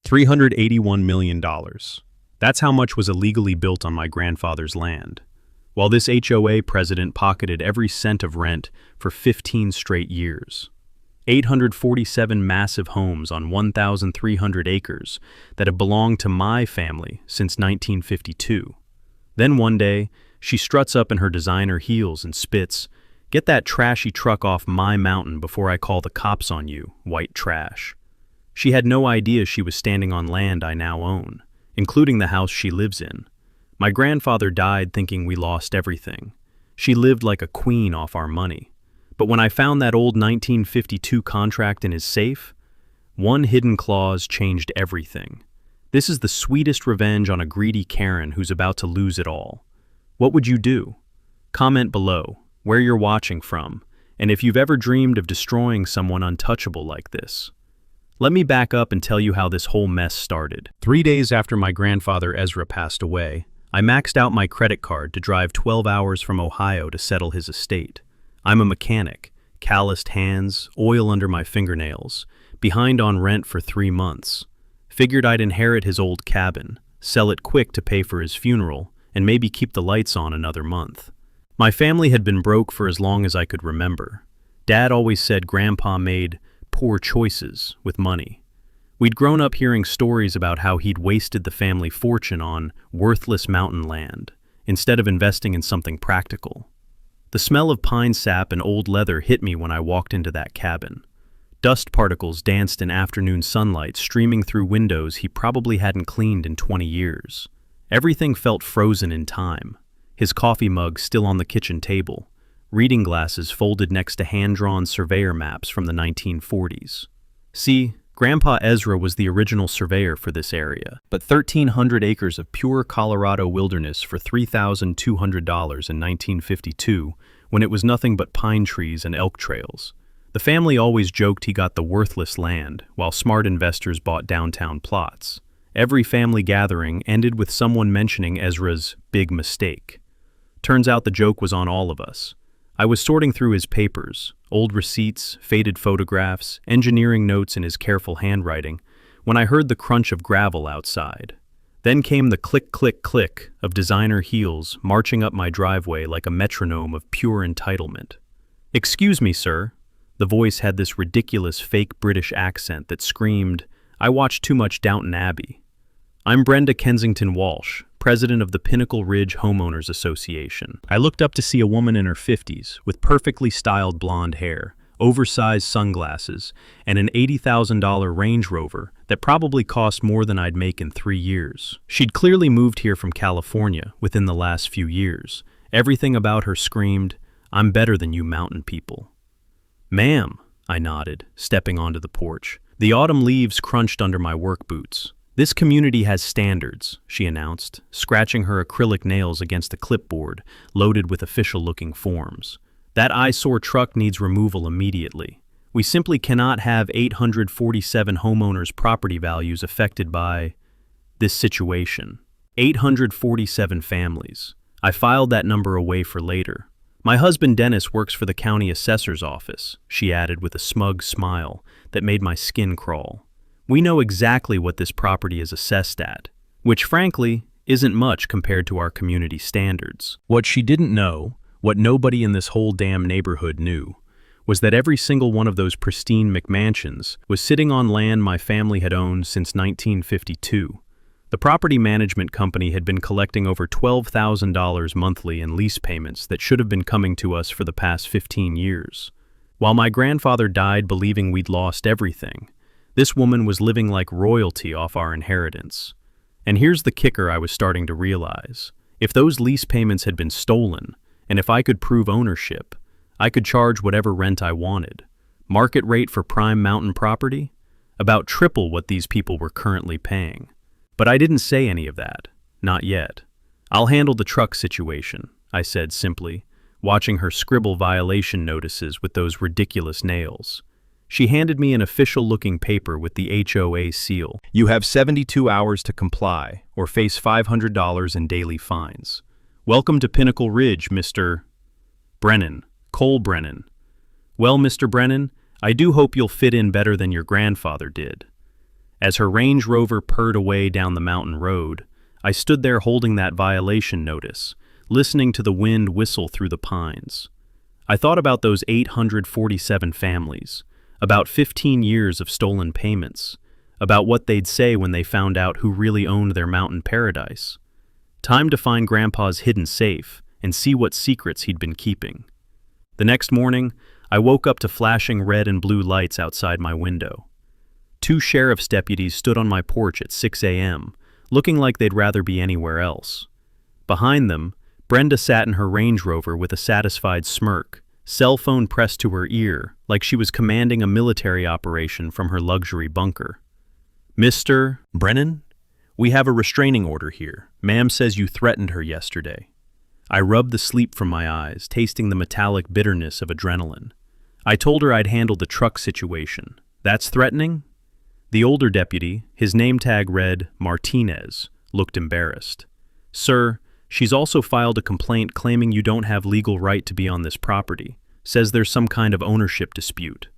$381 million. That's how much was illegally built on my grandfather's land. While this HOA president pocketed every cent of rent for 15 straight years. 847 massive homes on 1,300 acres that have belonged to my family since 1952. Then one day, she struts up in her designer heels and spits, "Get that trashy truck off my mountain before I call the cops on you, white trash." She had no idea she was standing on land I now own, including the house she lives in. My grandfather died thinking we lost everything. She lived like a queen off our money. But when I found that old 1952 contract in his safe, one hidden clause changed everything. This is the sweetest revenge on a greedy Karen who's about to lose it all. What would you do? Comment below where you're watching from, and if you've ever dreamed of destroying someone untouchable like this. Let me back up and tell you how this whole mess started. 3 days after my grandfather Ezra passed away, I maxed out my credit card to drive 12 hours from Ohio to settle his estate. I'm a mechanic, calloused hands, oil under my fingernails, behind on rent for 3 months. Figured I'd inherit his old cabin, sell it quick to pay for his funeral, and maybe keep the lights on another month. My family had been broke for as long as I could remember. Dad always said Grandpa made poor choices with money. We'd grown up hearing stories about how he'd wasted the family fortune on worthless mountain land, instead of investing in something practical. The smell of pine sap and old leather hit me when I walked into that cabin. Dust particles danced in afternoon sunlight streaming through windows he probably hadn't cleaned in 20 years. Everything felt frozen in time. His coffee mug still on the kitchen table, reading glasses folded next to hand-drawn surveyor maps from the 1940s. See, Grandpa Ezra was the original surveyor for this area, but 1,300 acres of pure Colorado wilderness for $3,200 in 1952, when it was nothing but pine trees and elk trails. The family always joked he got the worthless land, while smart investors bought downtown plots. Every family gathering ended with someone mentioning Ezra's big mistake. Turns out the joke was on all of us. I was sorting through his papers, old receipts, faded photographs, engineering notes in his careful handwriting, when I heard the crunch of gravel outside. Then came the click, click, click of designer heels marching up my driveway like a metronome of pure entitlement. "Excuse me, sir." The voice had this ridiculous fake British accent that screamed, "I watched too much Downton Abbey." "I'm Brenda Kensington Walsh, president of the Pinnacle Ridge Homeowners Association." I looked up to see a woman in her 50s with perfectly styled blonde hair, oversized sunglasses, and an $80,000 Range Rover that probably cost more than I'd make in 3 years. She'd clearly moved here from California within the last few years. Everything about her screamed, "I'm better than you mountain people." "Ma'am," I nodded, stepping onto the porch. The autumn leaves crunched under my work boots. "This community has standards," she announced, scratching her acrylic nails against a clipboard loaded with official-looking forms. "That eyesore truck needs removal immediately. We simply cannot have 847 homeowners' property values affected by this situation. 847 families. I filed that number away for later. My husband Dennis works for the county assessor's office," she added with a smug smile that made my skin crawl. "We know exactly what this property is assessed at, which frankly isn't much compared to our community standards." What she didn't know, what nobody in this whole damn neighborhood knew, was that every single one of those pristine McMansions was sitting on land my family had owned since 1952. The property management company had been collecting over $12,000 monthly in lease payments that should have been coming to us for the past 15 years. While my grandfather died believing we'd lost everything, this woman was living like royalty off our inheritance. And here's the kicker I was starting to realize. If those lease payments had been stolen, and if I could prove ownership, I could charge whatever rent I wanted. Market rate for prime mountain property? About triple what these people were currently paying. But I didn't say any of that. Not yet. "I'll handle the truck situation," I said simply, watching her scribble violation notices with those ridiculous nails. She handed me an official-looking paper with the HOA seal. "You have 72 hours to comply, or face $500 in daily fines. Welcome to Pinnacle Ridge, Mr. Brennan, Cole Brennan." "Well, Mr. Brennan, I do hope you'll fit in better than your grandfather did." As her Range Rover purred away down the mountain road, I stood there holding that violation notice, listening to the wind whistle through the pines. I thought about those 847 families, about 15 years of stolen payments, about what they'd say when they found out who really owned their mountain paradise. Time to find Grandpa's hidden safe and see what secrets he'd been keeping. The next morning, I woke up to flashing red and blue lights outside my window. 2 sheriff's deputies stood on my porch at 6 a.m., looking like they'd rather be anywhere else. Behind them, Brenda sat in her Range Rover with a satisfied smirk, cell phone pressed to her ear, like she was commanding a military operation from her luxury bunker. "Mr. Brennan, we have a restraining order here. Ma'am says you threatened her yesterday." I rubbed the sleep from my eyes, tasting the metallic bitterness of adrenaline. I told her I'd handle the truck situation. "That's threatening?" The older deputy, his name tag read Martinez, looked embarrassed. "Sir, she's also filed a complaint claiming you don't have legal right to be on this property. Says there's some kind of ownership dispute."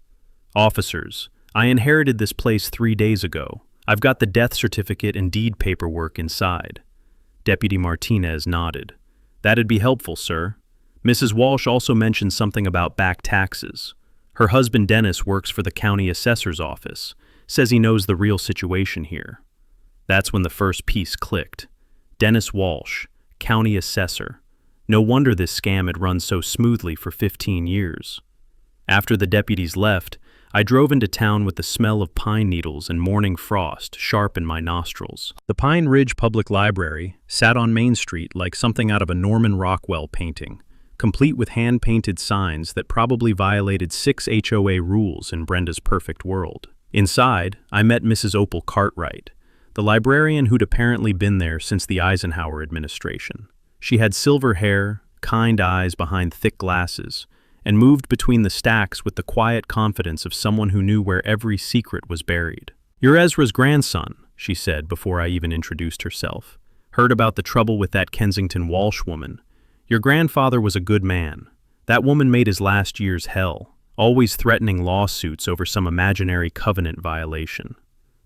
"Officers, I inherited this place 3 days ago. I've got the death certificate and deed paperwork inside." Deputy Martinez nodded. "That'd be helpful, sir." Mrs. Walsh also mentioned something about back taxes. Her husband Dennis works for the county assessor's office, says he knows the real situation here. That's when the first piece clicked. Dennis Walsh, county assessor. No wonder this scam had run so smoothly for 15 years. After the deputies left, I drove into town with the smell of pine needles and morning frost sharp in my nostrils. The Pine Ridge Public Library sat on Main Street like something out of a Norman Rockwell painting, complete with hand-painted signs that probably violated 6 HOA rules in Brenda's perfect world. Inside, I met Mrs. Opal Cartwright, the librarian who'd apparently been there since the Eisenhower administration. She had silver hair, kind eyes behind thick glasses, and moved between the stacks with the quiet confidence of someone who knew where every secret was buried. "You're Ezra's grandson," she said before I even introduced herself. "Heard about the trouble with that Kensington Walsh woman. Your grandfather was a good man. That woman made his last years hell, always threatening lawsuits over some imaginary covenant violation."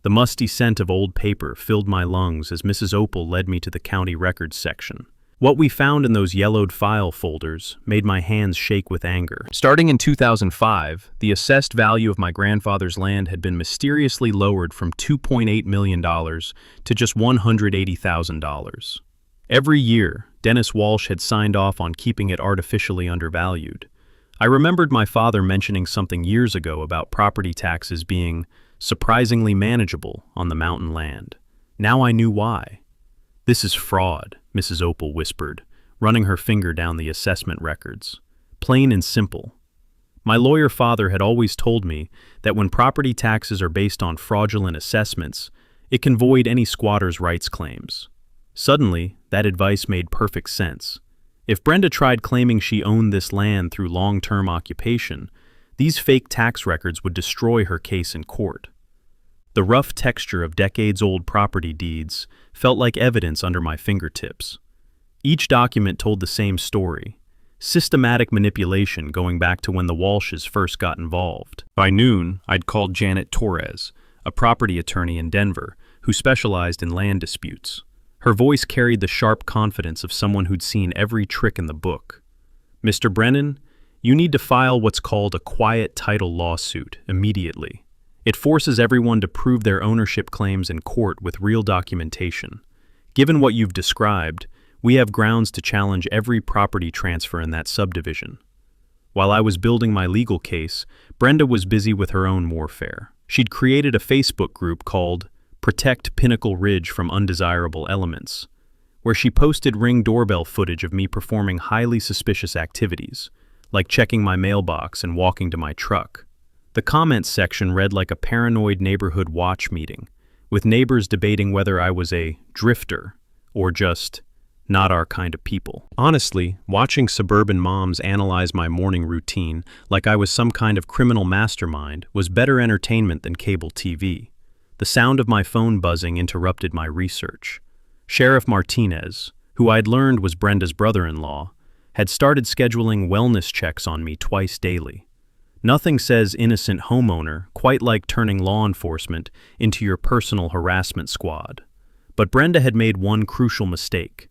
The musty scent of old paper filled my lungs as Mrs. Opal led me to the county records section. What we found in those yellowed file folders made my hands shake with anger. Starting in 2005, the assessed value of my grandfather's land had been mysteriously lowered from $2.8 million to just $180,000. Every year, Dennis Walsh had signed off on keeping it artificially undervalued. I remembered my father mentioning something years ago about property taxes being surprisingly manageable on the mountain land. Now I knew why. "This is fraud," Mrs. Opal whispered, running her finger down the assessment records. "Plain and simple." My lawyer father had always told me that when property taxes are based on fraudulent assessments, it can void any squatter's rights claims. Suddenly, that advice made perfect sense. If Brenda tried claiming she owned this land through long-term occupation, these fake tax records would destroy her case in court. The rough texture of decades-old property deeds felt like evidence under my fingertips. Each document told the same story, systematic manipulation going back to when the Walshes first got involved. By noon, I'd called Janet Torres, a property attorney in Denver, who specialized in land disputes. Her voice carried the sharp confidence of someone who'd seen every trick in the book. "Mr. Brennan, you need to file what's called a quiet title lawsuit immediately. It forces everyone to prove their ownership claims in court with real documentation. Given what you've described, we have grounds to challenge every property transfer in that subdivision." While I was building my legal case, Brenda was busy with her own warfare. She'd created a Facebook group called Protect Pinnacle Ridge from Undesirable Elements, where she posted Ring doorbell footage of me performing highly suspicious activities, like checking my mailbox and walking to my truck. The comments section read like a paranoid neighborhood watch meeting, with neighbors debating whether I was a drifter or just not our kind of people. Honestly, watching suburban moms analyze my morning routine like I was some kind of criminal mastermind was better entertainment than cable TV. The sound of my phone buzzing interrupted my research. Sheriff Martinez, who I'd learned was Brenda's brother-in-law, had started scheduling wellness checks on me twice daily. Nothing says innocent homeowner quite like turning law enforcement into your personal harassment squad. But Brenda had made one crucial mistake.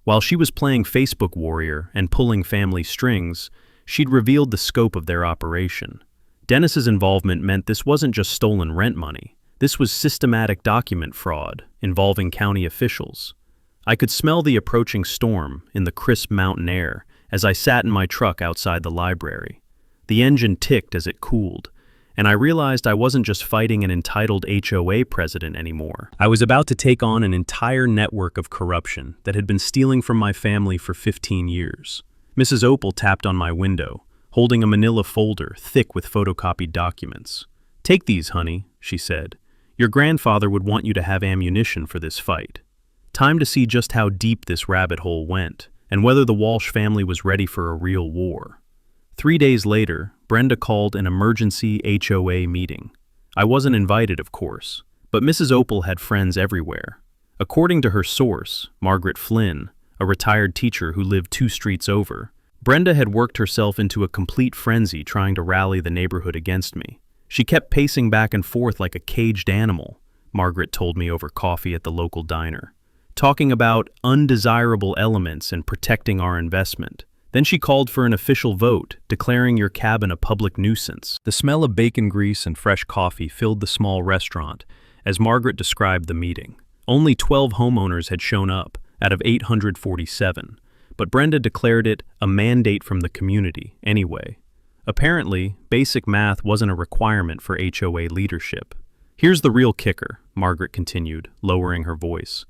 While she was playing Facebook warrior and pulling family strings, she'd revealed the scope of their operation. Dennis's involvement meant this wasn't just stolen rent money. This was systematic document fraud involving county officials. I could smell the approaching storm in the crisp mountain air as I sat in my truck outside the library. The engine ticked as it cooled, and I realized I wasn't just fighting an entitled HOA president anymore. I was about to take on an entire network of corruption that had been stealing from my family for 15 years. Mrs. Opal tapped on my window, holding a manila folder thick with photocopied documents. "Take these, honey," she said. "Your grandfather would want you to have ammunition for this fight." Time to see just how deep this rabbit hole went, and whether the Walsh family was ready for a real war. 3 days later, Brenda called an emergency HOA meeting. I wasn't invited, of course, but Mrs. Opal had friends everywhere. According to her source, Margaret Flynn, a retired teacher who lived 2 streets over, Brenda had worked herself into a complete frenzy trying to rally the neighborhood against me. She kept pacing back and forth like a caged animal, Margaret told me over coffee at the local diner, talking about undesirable elements and protecting our investment. Then she called for an official vote, declaring your cabin a public nuisance. The smell of bacon grease and fresh coffee filled the small restaurant, as Margaret described the meeting. Only 12 homeowners had shown up, out of 847, but Brenda declared it a mandate from the community, anyway. Apparently, basic math wasn't a requirement for HOA leadership. "Here's the real kicker," Margaret continued, lowering her voice.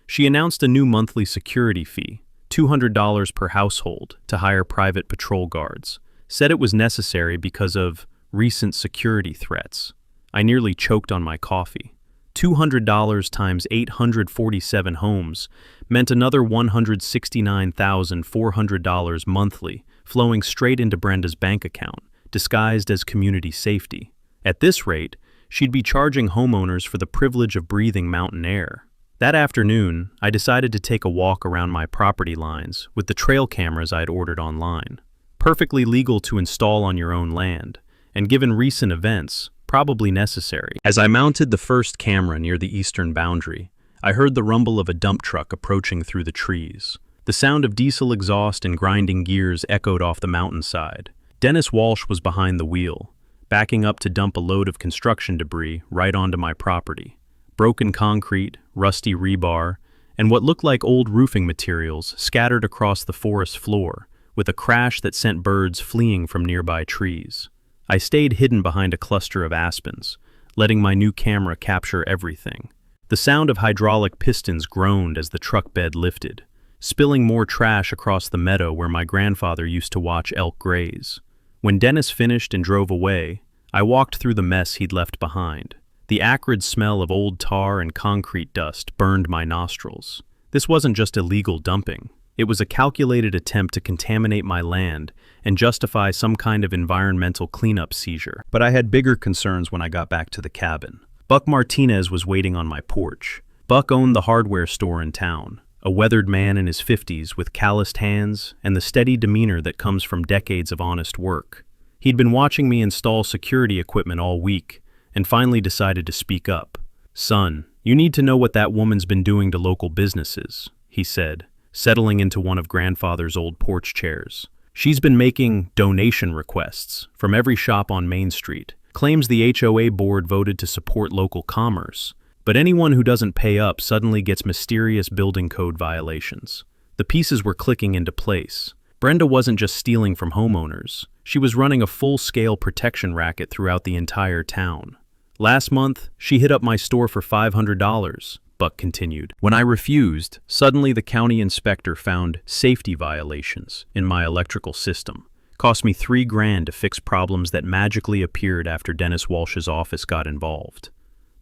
She announced a new monthly security fee, $200 per household, to hire private patrol guards. Said it was necessary because of recent security threats. I nearly choked on my coffee. $200 times 847 homes meant another $169,400 monthly, flowing straight into Brenda's bank account, disguised as community safety. At this rate, she'd be charging homeowners for the privilege of breathing mountain air. That afternoon, I decided to take a walk around my property lines with the trail cameras I'd ordered online. Perfectly legal to install on your own land, and given recent events, probably necessary. As I mounted the first camera near the eastern boundary, I heard the rumble of a dump truck approaching through the trees. The sound of diesel exhaust and grinding gears echoed off the mountainside. Dennis Walsh was behind the wheel, backing up to dump a load of construction debris right onto my property. Broken concrete, rusty rebar, and what looked like old roofing materials scattered across the forest floor, with a crash that sent birds fleeing from nearby trees. I stayed hidden behind a cluster of aspens, letting my new camera capture everything. The sound of hydraulic pistons groaned as the truck bed lifted, spilling more trash across the meadow where my grandfather used to watch elk graze. When Dennis finished and drove away, I walked through the mess he'd left behind. The acrid smell of old tar and concrete dust burned my nostrils. This wasn't just illegal dumping. It was a calculated attempt to contaminate my land and justify some kind of environmental cleanup seizure. But I had bigger concerns when I got back to the cabin. Buck Martinez was waiting on my porch. Buck owned the hardware store in town, a weathered man in his 50s with calloused hands and the steady demeanor that comes from decades of honest work. He'd been watching me install security equipment all week, and finally decided to speak up. "Son, you need to know what that woman's been doing to local businesses," he said, settling into one of grandfather's old porch chairs. "She's been making donation requests from every shop on Main Street, claims the HOA board voted to support local commerce, but anyone who doesn't pay up suddenly gets mysterious building code violations." The pieces were clicking into place. Brenda wasn't just stealing from homeowners. She was running a full-scale protection racket throughout the entire town. "Last month, she hit up my store for $500, Buck continued. "When I refused, suddenly the county inspector found safety violations in my electrical system. Cost me $3,000 to fix problems that magically appeared after Dennis Walsh's office got involved."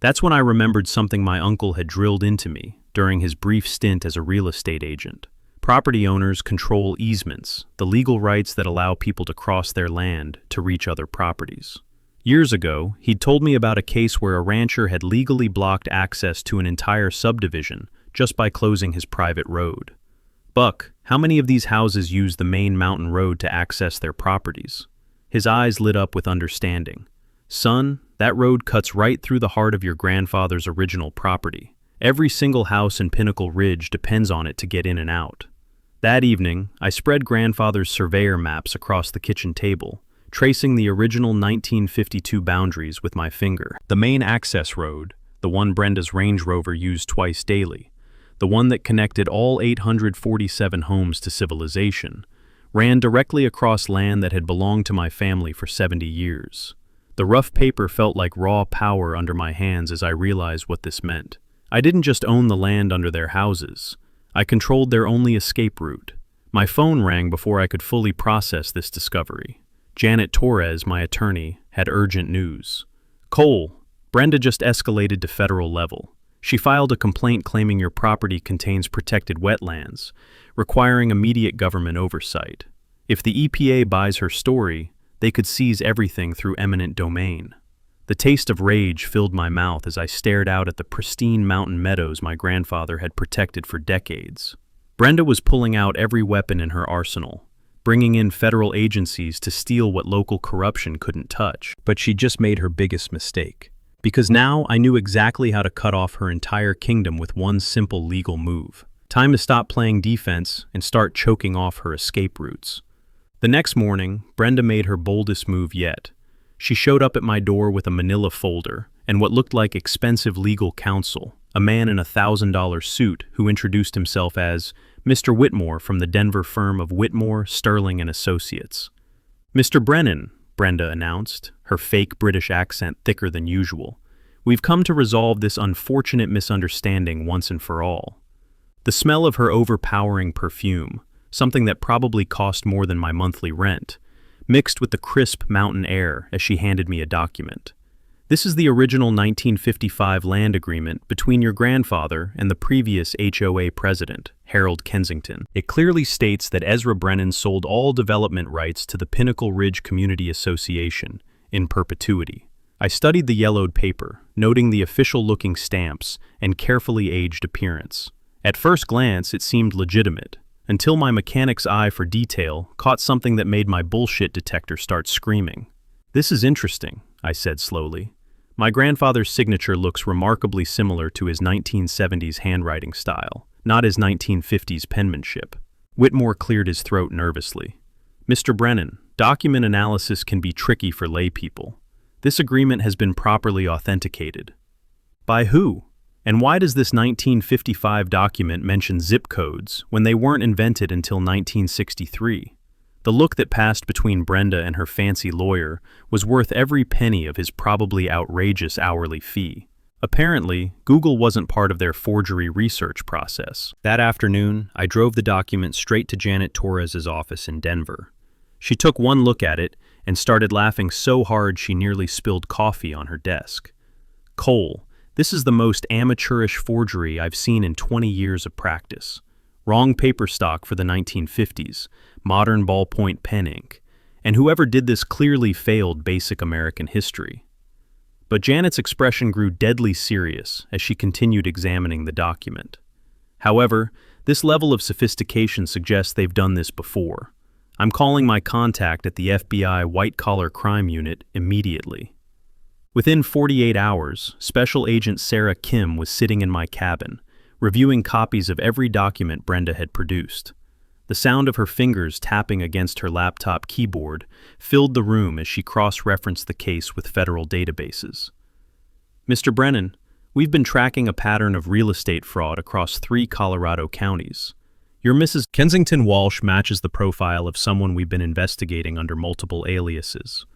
That's when I remembered something my uncle had drilled into me during his brief stint as a real estate agent. Property owners control easements, the legal rights that allow people to cross their land to reach other properties. Years ago, he'd told me about a case where a rancher had legally blocked access to an entire subdivision just by closing his private road. "Buck, how many of these houses use the main mountain road to access their properties?" His eyes lit up with understanding. "Son, that road cuts right through the heart of your grandfather's original property. Every single house in Pinnacle Ridge depends on it to get in and out." That evening, I spread grandfather's surveyor maps across the kitchen table, tracing the original 1952 boundaries with my finger. The main access road, the one Brenda's Range Rover used twice daily, the one that connected all 847 homes to civilization, ran directly across land that had belonged to my family for 70 years. The rough paper felt like raw power under my hands as I realized what this meant. I didn't just own the land under their houses. I controlled their only escape route. My phone rang before I could fully process this discovery. Janet Torres, my attorney, had urgent news. "Cole, Brenda just escalated to federal level. She filed a complaint claiming your property contains protected wetlands, requiring immediate government oversight. If the EPA buys her story, they could seize everything through eminent domain." The taste of rage filled my mouth as I stared out at the pristine mountain meadows my grandfather had protected for decades. Brenda was pulling out every weapon in her arsenal, bringing in federal agencies to steal what local corruption couldn't touch. But she just made her biggest mistake. Because now I knew exactly how to cut off her entire kingdom with one simple legal move. Time to stop playing defense and start choking off her escape routes. The next morning, Brenda made her boldest move yet. She showed up at my door with a manila folder and what looked like expensive legal counsel, a man in a $1,000 suit who introduced himself as Mr. Whitmore from the Denver firm of Whitmore, Sterling and Associates. "Mr. Brennan," Brenda announced, her fake British accent thicker than usual, "we've come to resolve this unfortunate misunderstanding once and for all." The smell of her overpowering perfume, something that probably cost more than my monthly rent, mixed with the crisp mountain air as she handed me a document. "This is the original 1955 land agreement between your grandfather and the previous HOA president, Harold Kensington. It clearly states that Ezra Brennan sold all development rights to the Pinnacle Ridge Community Association in perpetuity." I studied the yellowed paper, noting the official-looking stamps and carefully aged appearance. At first glance, it seemed legitimate, until my mechanic's eye for detail caught something that made my bullshit detector start screaming. "This is interesting," I said slowly. "My grandfather's signature looks remarkably similar to his 1970s handwriting style, not his 1950s penmanship." Whitmore cleared his throat nervously. "Mr. Brennan, document analysis can be tricky for laypeople. This agreement has been properly authenticated." "By who? And why does this 1955 document mention zip codes when they weren't invented until 1963? The look that passed between Brenda and her fancy lawyer was worth every penny of his probably outrageous hourly fee. Apparently, Google wasn't part of their forgery research process. That afternoon, I drove the document straight to Janet Torres's office in Denver. She took one look at it and started laughing so hard she nearly spilled coffee on her desk. "Cole, this is the most amateurish forgery I've seen in 20 years of practice. Wrong paper stock for the 1950s, modern ballpoint pen ink, and whoever did this clearly failed basic American history." But Janet's expression grew deadly serious as she continued examining the document. "However, this level of sophistication suggests they've done this before. I'm calling my contact at the FBI White-Collar Crime Unit immediately." Within 48 hours, Special Agent Sarah Kim was sitting in my cabin, reviewing copies of every document Brenda had produced. The sound of her fingers tapping against her laptop keyboard filled the room as she cross-referenced the case with federal databases. "Mr. Brennan, we've been tracking a pattern of real estate fraud across 3 Colorado counties. Your Mrs. Kensington Walsh matches the profile of someone we've been investigating under multiple aliases."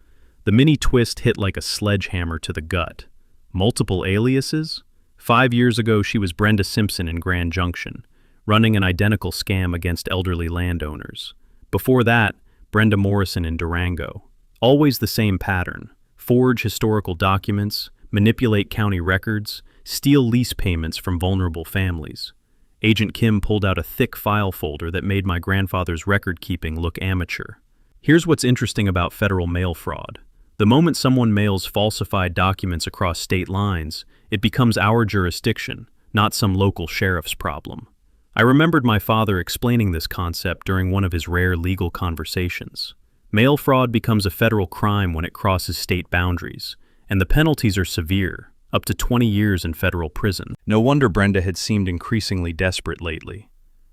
The mini twist hit like a sledgehammer to the gut. Multiple aliases? 5 years ago, she was Brenda Simpson in Grand Junction, running an identical scam against elderly landowners. Before that, Brenda Morrison in Durango. Always the same pattern: forge historical documents, manipulate county records, steal lease payments from vulnerable families. Agent Kim pulled out a thick file folder that made my grandfather's record-keeping look amateur. Here's what's interesting about federal mail fraud. The moment someone mails falsified documents across state lines, it becomes our jurisdiction, not some local sheriff's problem. I remembered my father explaining this concept during one of his rare legal conversations. Mail fraud becomes a federal crime when it crosses state boundaries, and the penalties are severe, up to 20 years in federal prison. No wonder Brenda had seemed increasingly desperate lately.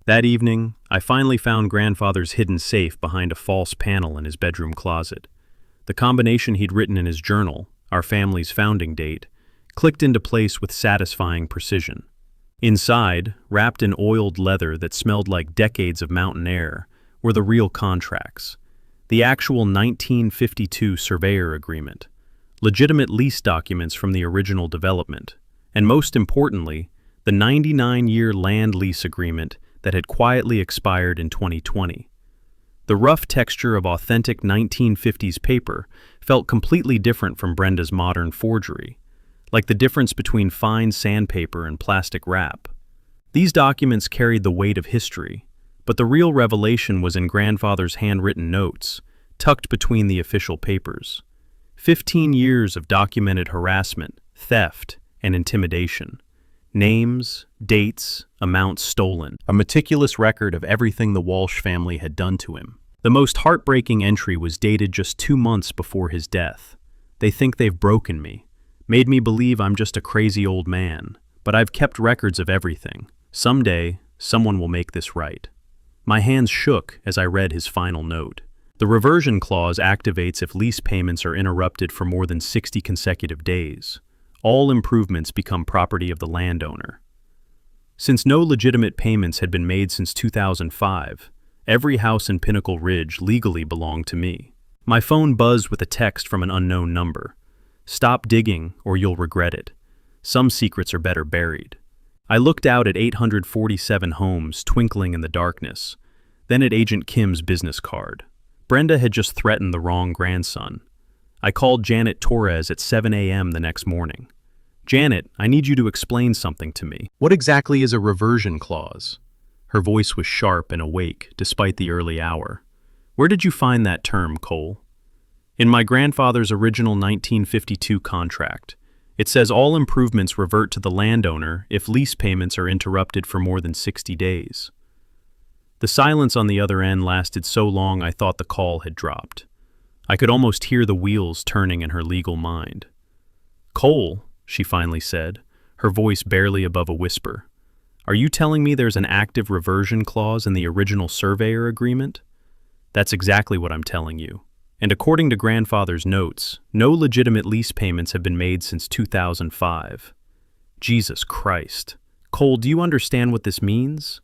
That evening, I finally found grandfather's hidden safe behind a false panel in his bedroom closet. The combination he'd written in his journal, our family's founding date, clicked into place with satisfying precision. Inside, wrapped in oiled leather that smelled like decades of mountain air, were the real contracts. The actual 1952 surveyor agreement, legitimate lease documents from the original development, and most importantly, the 99-year land lease agreement that had quietly expired in 2020. The rough texture of authentic 1950s paper felt completely different from Brenda's modern forgery, like the difference between fine sandpaper and plastic wrap. These documents carried the weight of history, but the real revelation was in grandfather's handwritten notes, tucked between the official papers. 15 years of documented harassment, theft, and intimidation. Names, dates, amounts stolen. A meticulous record of everything the Walsh family had done to him. The most heartbreaking entry was dated just 2 months before his death. They think they've broken me, made me believe I'm just a crazy old man, but I've kept records of everything. Someday, someone will make this right. My hands shook as I read his final note. The reversion clause activates if lease payments are interrupted for more than 60 consecutive days. All improvements become property of the landowner. Since no legitimate payments had been made since 2005, every house in Pinnacle Ridge legally belonged to me. My phone buzzed with a text from an unknown number. Stop digging or you'll regret it. Some secrets are better buried. I looked out at 847 homes twinkling in the darkness, then at Agent Kim's business card. Brenda had just threatened the wrong grandson. I called Janet Torres at 7 a.m. the next morning. Janet, I need you to explain something to me. What exactly is a reversion clause? Her voice was sharp and awake, despite the early hour. Where did you find that term, Cole? In my grandfather's original 1952 contract. It says all improvements revert to the landowner if lease payments are interrupted for more than 60 days. The silence on the other end lasted so long I thought the call had dropped. I could almost hear the wheels turning in her legal mind. Cole, she finally said, her voice barely above a whisper. Are you telling me there's an active reversion clause in the original surveyor agreement? That's exactly what I'm telling you. And according to grandfather's notes, no legitimate lease payments have been made since 2005. Jesus Christ. Cole, do you understand what this means?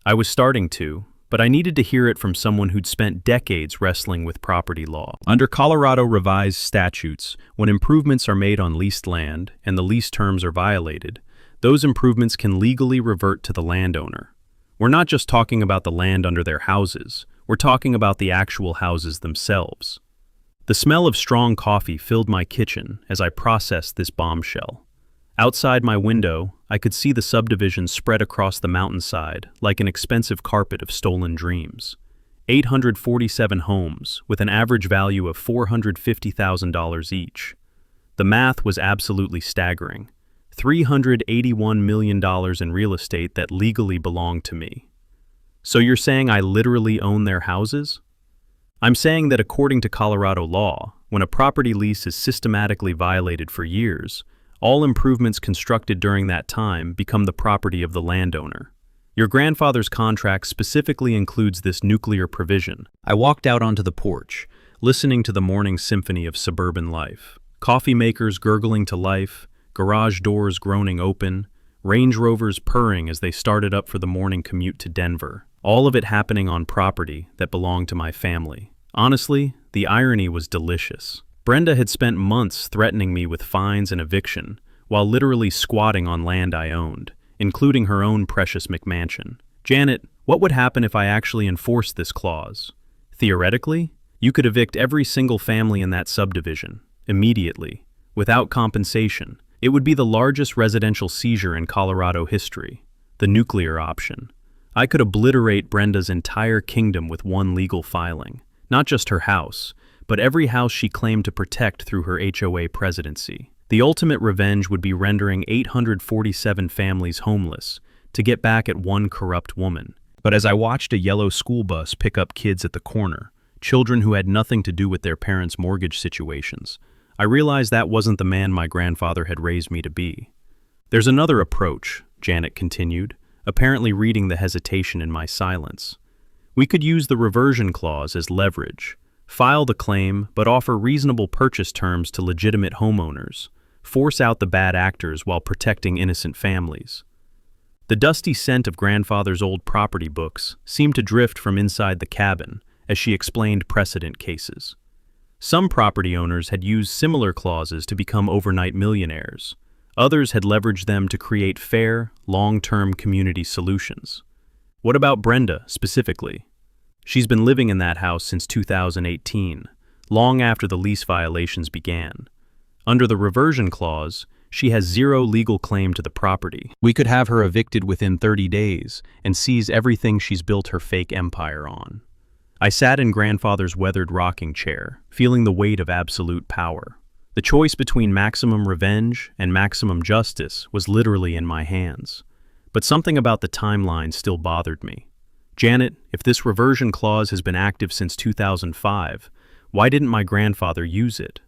I was starting to, but I needed to hear it from someone who'd spent decades wrestling with property law. Under Colorado revised statutes, when improvements are made on leased land and the lease terms are violated, those improvements can legally revert to the landowner. We're not just talking about the land under their houses. We're talking about the actual houses themselves. The smell of strong coffee filled my kitchen as I processed this bombshell. Outside my window, I could see the subdivision spread across the mountainside like an expensive carpet of stolen dreams. 847 homes, with an average value of $450,000 each. The math was absolutely staggering. $381 million in real estate that legally belonged to me. So you're saying I literally own their houses? I'm saying that according to Colorado law, when a property lease is systematically violated for years, all improvements constructed during that time become the property of the landowner. Your grandfather's contract specifically includes this nuclear provision. I walked out onto the porch, listening to the morning symphony of suburban life. Coffee makers gurgling to life, garage doors groaning open, Range Rovers purring as they started up for the morning commute to Denver. All of it happening on property that belonged to my family. Honestly, the irony was delicious. Brenda had spent months threatening me with fines and eviction, while literally squatting on land I owned, including her own precious McMansion. Janet, what would happen if I actually enforced this clause? Theoretically, you could evict every single family in that subdivision, immediately, without compensation. It would be the largest residential seizure in Colorado history, the nuclear option. I could obliterate Brenda's entire kingdom with one legal filing, not just her house, but every house she claimed to protect through her HOA presidency. The ultimate revenge would be rendering 847 families homeless to get back at one corrupt woman. But as I watched a yellow school bus pick up kids at the corner, children who had nothing to do with their parents' mortgage situations. I realized that wasn't the man my grandfather had raised me to be. "There's another approach," Janet continued, apparently reading the hesitation in my silence. "We could use the reversion clause as leverage, file the claim, but offer reasonable purchase terms to legitimate homeowners, force out the bad actors while protecting innocent families." The dusty scent of grandfather's old property books seemed to drift from inside the cabin as she explained precedent cases. Some property owners had used similar clauses to become overnight millionaires. Others had leveraged them to create fair, long-term community solutions. What about Brenda, specifically? She's been living in that house since 2018, long after the lease violations began. Under the reversion clause, she has zero legal claim to the property. We could have her evicted within 30 days and seize everything she's built her fake empire on. I sat in grandfather's weathered rocking chair, feeling the weight of absolute power. The choice between maximum revenge and maximum justice was literally in my hands. But something about the timeline still bothered me. "Janet, if this reversion clause has been active since 2005, why didn't my grandfather use it?"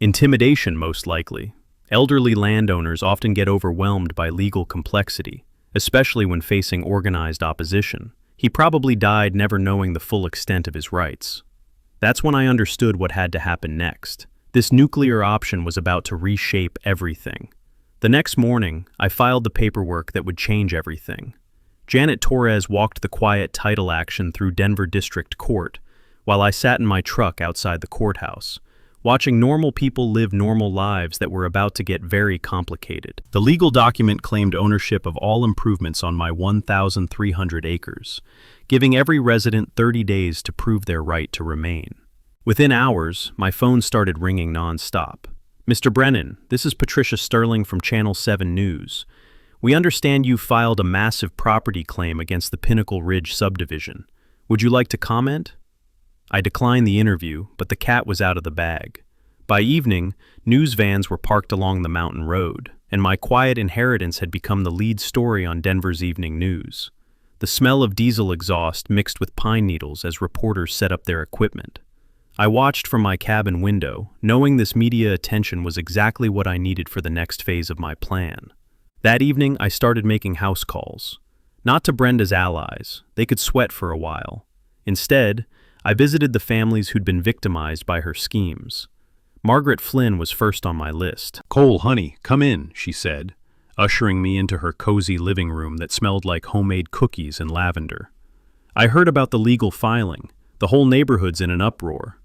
Intimidation, most likely. Elderly landowners often get overwhelmed by legal complexity, especially when facing organized opposition. He probably died never knowing the full extent of his rights. That's when I understood what had to happen next. This nuclear option was about to reshape everything. The next morning, I filed the paperwork that would change everything. Janet Torres walked the quiet title action through Denver District Court, while I sat in my truck outside the courthouse, watching normal people live normal lives that were about to get very complicated. The legal document claimed ownership of all improvements on my 1,300 acres, giving every resident 30 days to prove their right to remain. Within hours, my phone started ringing nonstop. "Mr. Brennan, this is Patricia Sterling from Channel 7 News. We understand you filed a massive property claim against the Pinnacle Ridge subdivision. Would you like to comment?" I declined the interview, but the cat was out of the bag. By evening, news vans were parked along the mountain road, and my quiet inheritance had become the lead story on Denver's evening news. The smell of diesel exhaust mixed with pine needles as reporters set up their equipment. I watched from my cabin window, knowing this media attention was exactly what I needed for the next phase of my plan. That evening, I started making house calls. Not to Brenda's allies, they could sweat for a while. Instead, I visited the families who'd been victimized by her schemes. Margaret Flynn was first on my list. "Cole, honey, come in," she said, ushering me into her cozy living room that smelled like homemade cookies and lavender. "I heard about the legal filing. The whole neighborhood's in an uproar."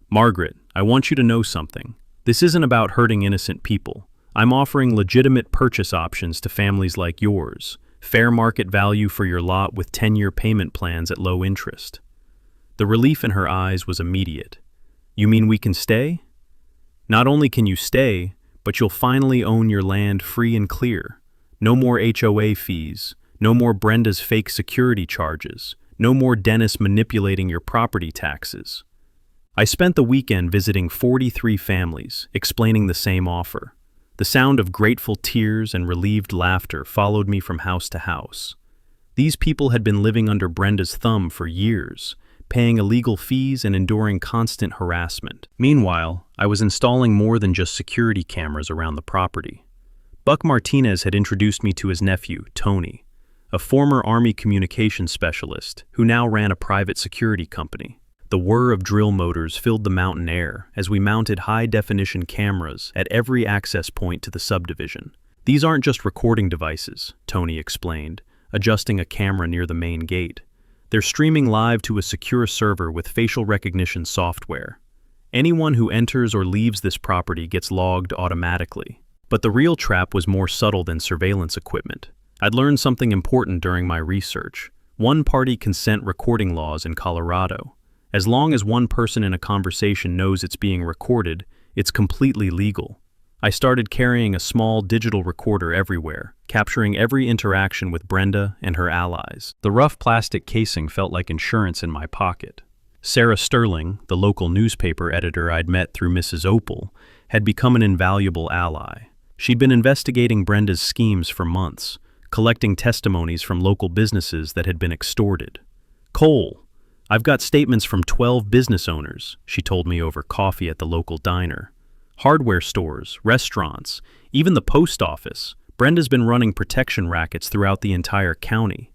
"Margaret, I want you to know something. This isn't about hurting innocent people. I'm offering legitimate purchase options to families like yours, fair market value for your lot with 10-year payment plans at low interest." The relief in her eyes was immediate. "You mean we can stay?" "Not only can you stay, but you'll finally own your land free and clear. No more HOA fees, no more Brenda's fake security charges, no more Dennis manipulating your property taxes." I spent the weekend visiting 43 families, explaining the same offer. The sound of grateful tears and relieved laughter followed me from house to house. These people had been living under Brenda's thumb for years, paying illegal fees and enduring constant harassment. Meanwhile, I was installing more than just security cameras around the property. Buck Martinez had introduced me to his nephew, Tony, a former Army communications specialist who now ran a private security company. The whir of drill motors filled the mountain air as we mounted high-definition cameras at every access point to the subdivision. "These aren't just recording devices," Tony explained, adjusting a camera near the main gate. "They're streaming live to a secure server with facial recognition software. Anyone who enters or leaves this property gets logged automatically." But the real trap was more subtle than surveillance equipment. I'd learned something important during my research: one-party consent recording laws in Colorado. As long as one person in a conversation knows it's being recorded, it's completely legal. I started carrying a small digital recorder everywhere, capturing every interaction with Brenda and her allies. The rough plastic casing felt like insurance in my pocket. Sarah Sterling, the local newspaper editor I'd met through Mrs. Opal, had become an invaluable ally. She'd been investigating Brenda's schemes for months, collecting testimonies from local businesses that had been extorted. "Cole, I've got statements from 12 business owners, she told me over coffee at the local diner. Hardware stores, restaurants, even the post office. Brenda's been running protection rackets throughout the entire county.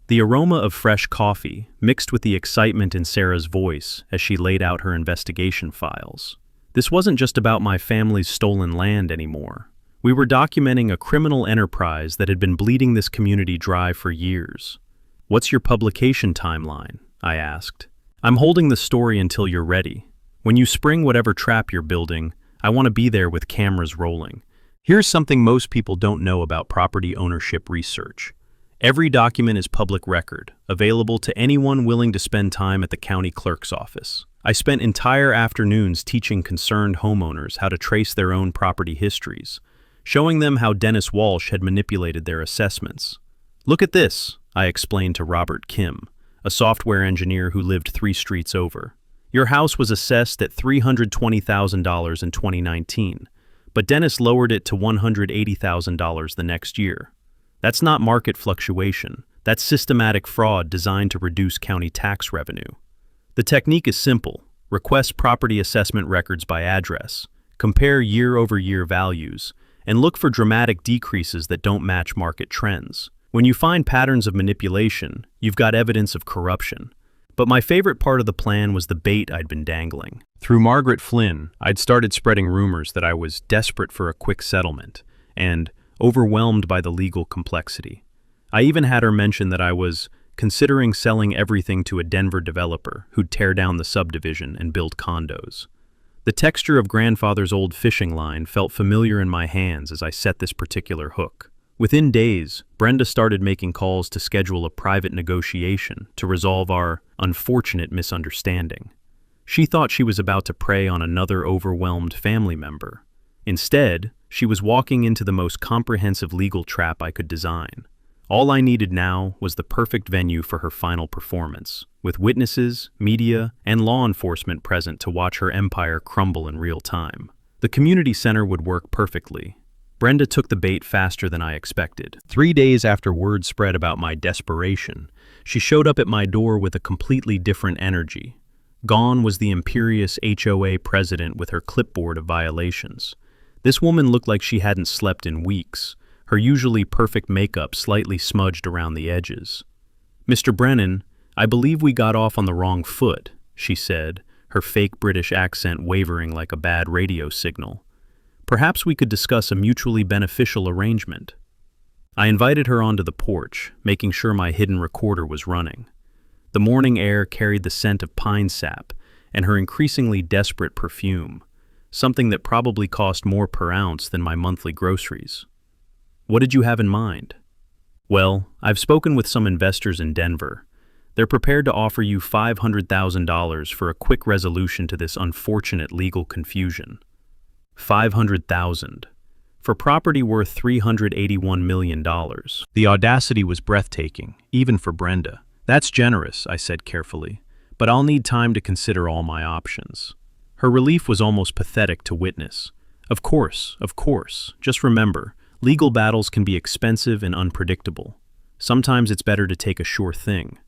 The aroma of fresh coffee mixed with the excitement in Sarah's voice as she laid out her investigation files. This wasn't just about my family's stolen land anymore. We were documenting a criminal enterprise that had been bleeding this community dry for years. "What's your publication timeline?" I asked. "I'm holding the story until you're ready. When you spring whatever trap you're building, I want to be there with cameras rolling." Here's something most people don't know about property ownership research. Every document is public record, available to anyone willing to spend time at the county clerk's office. I spent entire afternoons teaching concerned homeowners how to trace their own property histories, showing them how Dennis Walsh had manipulated their assessments. "Look at this," I explained to Robert Kim, a software engineer who lived 3 streets over. "Your house was assessed at $320,000 in 2019, but Dennis lowered it to $180,000 the next year. That's not market fluctuation. That's systematic fraud designed to reduce county tax revenue." The technique is simple. Request property assessment records by address, compare year-over-year values, and look for dramatic decreases that don't match market trends. When you find patterns of manipulation, you've got evidence of corruption. But my favorite part of the plan was the bait I'd been dangling. Through Margaret Flynn, I'd started spreading rumors that I was desperate for a quick settlement and overwhelmed by the legal complexity. I even had her mention that I was considering selling everything to a Denver developer who'd tear down the subdivision and build condos. The texture of grandfather's old fishing line felt familiar in my hands as I set this particular hook. Within days, Brenda started making calls to schedule a private negotiation to resolve our unfortunate misunderstanding. She thought she was about to prey on another overwhelmed family member. Instead, she was walking into the most comprehensive legal trap I could design. All I needed now was the perfect venue for her final performance, with witnesses, media, and law enforcement present to watch her empire crumble in real time. The community center would work perfectly. Brenda took the bait faster than I expected. 3 days after word spread about my desperation, she showed up at my door with a completely different energy. Gone was the imperious HOA president with her clipboard of violations. This woman looked like she hadn't slept in weeks, her usually perfect makeup slightly smudged around the edges. "Mr. Brennan, I believe we got off on the wrong foot," she said, her fake British accent wavering like a bad radio signal. "Perhaps we could discuss a mutually beneficial arrangement." I invited her onto the porch, making sure my hidden recorder was running. The morning air carried the scent of pine sap and her increasingly desperate perfume, something that probably cost more per ounce than my monthly groceries. "What did you have in mind?" "Well, I've spoken with some investors in Denver. They're prepared to offer you $500,000 for a quick resolution to this unfortunate legal confusion." $500,000 for property worth $381 million. The audacity was breathtaking, even for Brenda. "That's generous," I said carefully, "but I'll need time to consider all my options." Her relief was almost pathetic to witness. Of course. Just remember, legal battles can be expensive and unpredictable. Sometimes it's better to take a sure thing.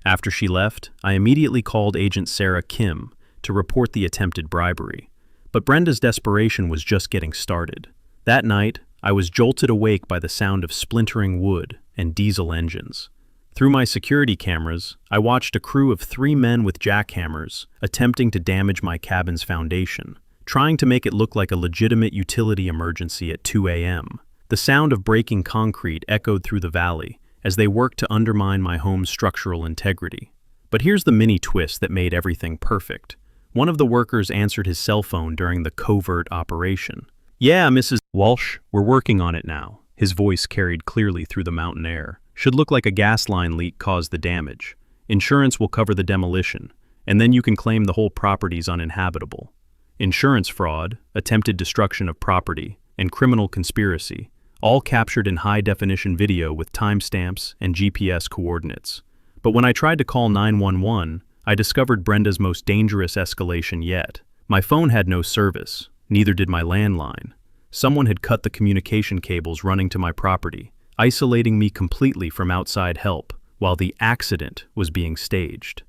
After she left, I immediately called Agent Sarah Kim to report the attempted bribery. But Brenda's desperation was just getting started. That night, I was jolted awake by the sound of splintering wood and diesel engines. Through my security cameras, I watched a crew of 3 men with jackhammers attempting to damage my cabin's foundation, trying to make it look like a legitimate utility emergency at 2 a.m. The sound of breaking concrete echoed through the valley as they worked to undermine my home's structural integrity. But here's the mini twist that made everything perfect. One of the workers answered his cell phone during the covert operation. "Yeah, Mrs. Walsh, we're working on it now." His voice carried clearly through the mountain air. "Should look like a gas line leak caused the damage. Insurance will cover the demolition, and then you can claim the whole property's uninhabitable. Insurance fraud, attempted destruction of property, and criminal conspiracy, all captured in high-definition video with timestamps and GPS coordinates. But when I tried to call 911, I discovered Brenda's most dangerous escalation yet. My phone had no service, neither did my landline. Someone had cut the communication cables running to my property, isolating me completely from outside help, while the accident was being staged.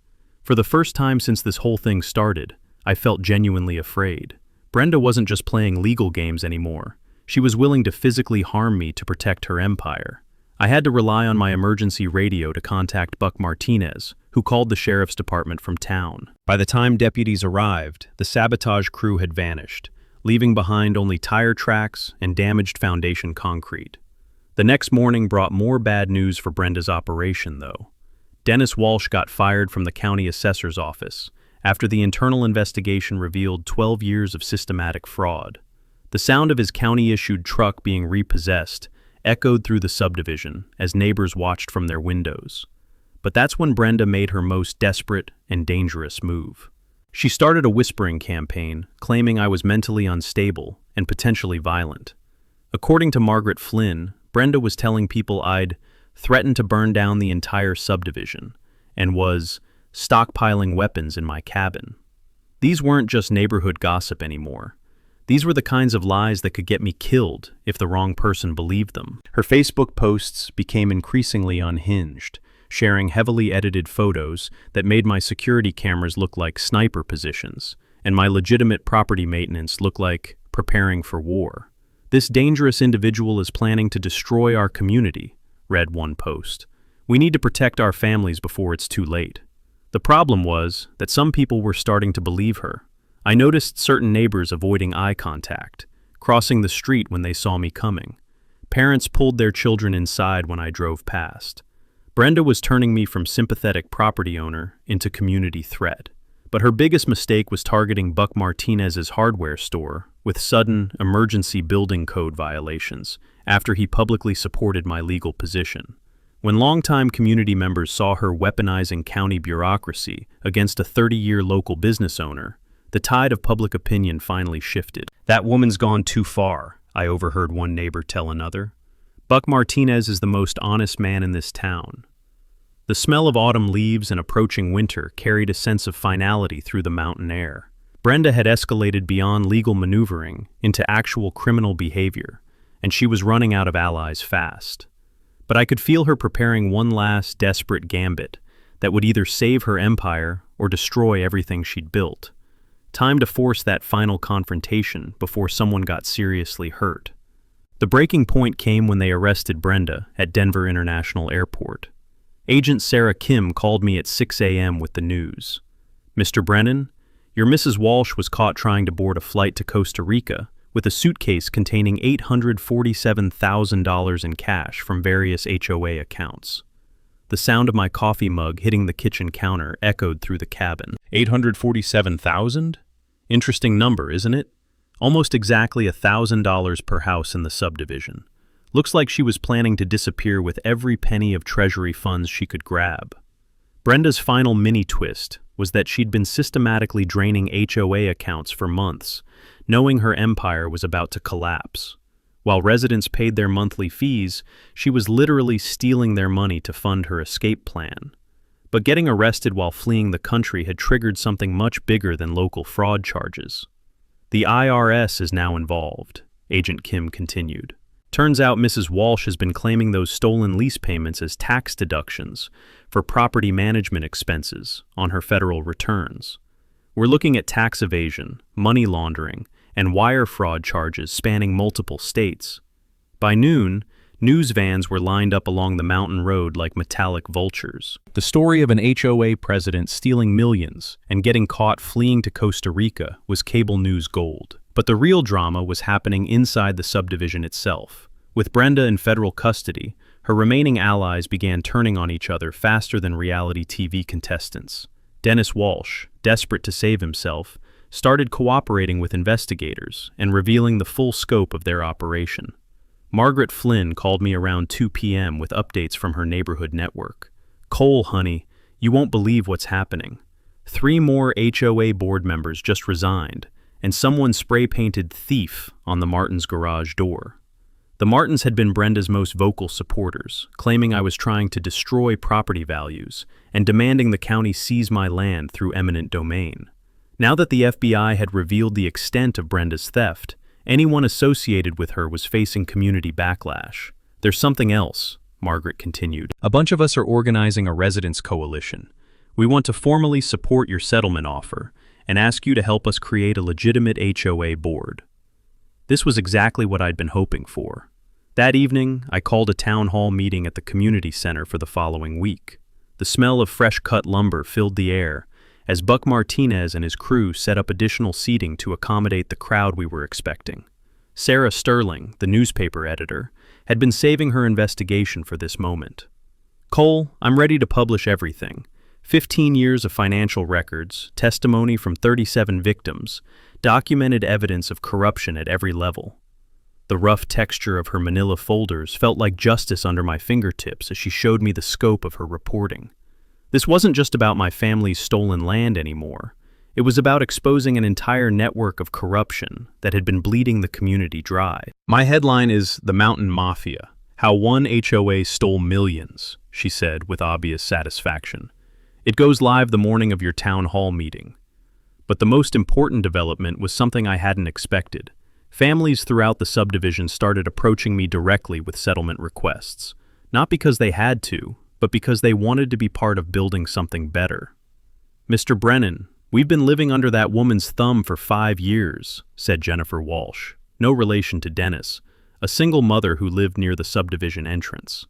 For the first time since this whole thing started, I felt genuinely afraid. Brenda wasn't just playing legal games anymore. She was willing to physically harm me to protect her empire. I had to rely on my emergency radio to contact Buck Martinez, who called the sheriff's department from town. By the time deputies arrived, the Sabotage crew had vanished, leaving behind only tire tracks and damaged foundation concrete. The next morning brought more bad news for Brenda's operation, though. Dennis Walsh got fired from the county assessor's office after the internal investigation revealed 12 years of systematic fraud. The sound of his county-issued truck being repossessed echoed through the subdivision as neighbors watched from their windows. But that's when Brenda made her most desperate and dangerous move. She started a whispering campaign, claiming I was mentally unstable and potentially violent. According to Margaret Flynn, Brenda was telling people I'd threatened to burn down the entire subdivision and was stockpiling weapons in my cabin. These weren't just neighborhood gossip anymore. These were the kinds of lies that could get me killed if the wrong person believed them. Her Facebook posts became increasingly unhinged, sharing heavily edited photos that made my security cameras look like sniper positions and my legitimate property maintenance look like preparing for war. "This dangerous individual is planning to destroy our community," read one post. "We need to protect our families before it's too late." The problem was that some people were starting to believe her. I noticed certain neighbors avoiding eye contact, crossing the street when they saw me coming. Parents pulled their children inside when I drove past. Brenda was turning me from sympathetic property owner into community threat. But her biggest mistake was targeting Buck Martinez's hardware store with sudden emergency building code violations after he publicly supported my legal position. When longtime community members saw her weaponizing county bureaucracy against a 30-year local business owner, the tide of public opinion finally shifted. "That woman's gone too far," I overheard one neighbor tell another. "Buck Martinez is the most honest man in this town." The smell of autumn leaves and approaching winter carried a sense of finality through the mountain air. Brenda had escalated beyond legal maneuvering into actual criminal behavior, and she was running out of allies fast. But I could feel her preparing one last desperate gambit that would either save her empire or destroy everything she'd built. Time to force that final confrontation before someone got seriously hurt. The breaking point came when they arrested Brenda at Denver International Airport. Agent Sarah Kim called me at 6 a.m. with the news. "Mr. Brennan, your Mrs. Walsh was caught trying to board a flight to Costa Rica with a suitcase containing $847,000 in cash from various HOA accounts." The sound of my coffee mug hitting the kitchen counter echoed through the cabin. 847,000? Interesting number, isn't it? Almost exactly $1,000 per house in the subdivision. Looks like she was planning to disappear with every penny of treasury funds she could grab. Brenda's final mini-twist was that she'd been systematically draining HOA accounts for months, knowing her empire was about to collapse. While residents paid their monthly fees, she was literally stealing their money to fund her escape plan. But getting arrested while fleeing the country had triggered something much bigger than local fraud charges. "The IRS is now involved," Agent Kim continued. "Turns out Mrs. Walsh has been claiming those stolen lease payments as tax deductions for property management expenses on her federal returns. We're looking at tax evasion, money laundering, and wire fraud charges spanning multiple states." By noon, news vans were lined up along the mountain road like metallic vultures. The story of an HOA president stealing millions and getting caught fleeing to Costa Rica was cable news gold. But the real drama was happening inside the subdivision itself. With Brenda in federal custody, her remaining allies began turning on each other faster than reality TV contestants. Dennis Walsh, desperate to save himself, started cooperating with investigators and revealing the full scope of their operation. Margaret Flynn called me around 2 p.m. with updates from her neighborhood network. "Cole, honey, you won't believe what's happening. 3 more HOA board members just resigned, and someone spray-painted thief on the Martins' garage door." The Martins had been Brenda's most vocal supporters, claiming I was trying to destroy property values and demanding the county seize my land through eminent domain. Now that the FBI had revealed the extent of Brenda's theft, anyone associated with her was facing community backlash. "There's something else," Margaret continued. "A bunch of us are organizing a residents' coalition. We want to formally support your settlement offer and ask you to help us create a legitimate HOA board. This was exactly what I'd been hoping for. That evening, I called a town hall meeting at the community center for the following week. The smell of fresh-cut lumber filled the air as Buck Martinez and his crew set up additional seating to accommodate the crowd we were expecting. Sarah Sterling, the newspaper editor, had been saving her investigation for this moment. "Cole, I'm ready to publish everything. 15 years of financial records, testimony from 37 victims, documented evidence of corruption at every level." The rough texture of her manila folders felt like justice under my fingertips as she showed me the scope of her reporting. This wasn't just about my family's stolen land anymore. It was about exposing an entire network of corruption that had been bleeding the community dry. My headline is "The Mountain Mafia: How One HOA Stole Millions," she said with obvious satisfaction. "It goes live the morning of your town hall meeting." But the most important development was something I hadn't expected. Families throughout the subdivision started approaching me directly with settlement requests, not because they had to, but because they wanted to be part of building something better. "Mr. Brennan, we've been living under that woman's thumb for 5 years, said Jennifer Walsh, no relation to Dennis, a single mother who lived near the subdivision entrance.